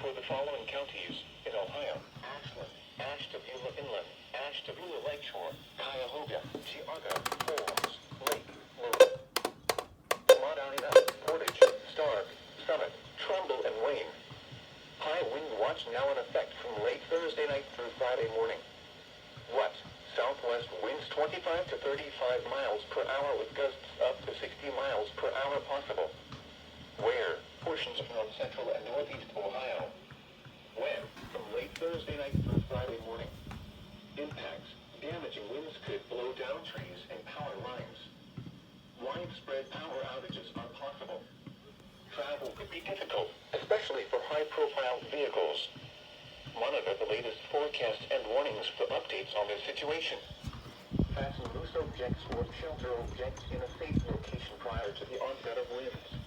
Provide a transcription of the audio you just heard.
for the following counties in Ohio: Ashland, Ashtabula Inland, Ashtabula Lakeshore, Cuyahoga, Geauga, Falls, Lake, Louis, Spadina, Portage, Stark, Summit, Trumbull, and Wayne. High wind watch now in effect from late Thursday night through Friday morning. What? Southwest winds 25 to 35 miles per hour with gusts up to 60 miles per hour possible. Where? Portions of north central and northeast Ohio. When? From late Thursday night through Friday morning. Impacts. Damaging winds could blow down trees and power lines. Widespread power outages are possible. Travel could be difficult, especially for high-profile vehicles. Monitor the latest forecasts and warnings for updates on this situation. Fasten loose objects or shelter objects in a safe location prior to the onset of winds.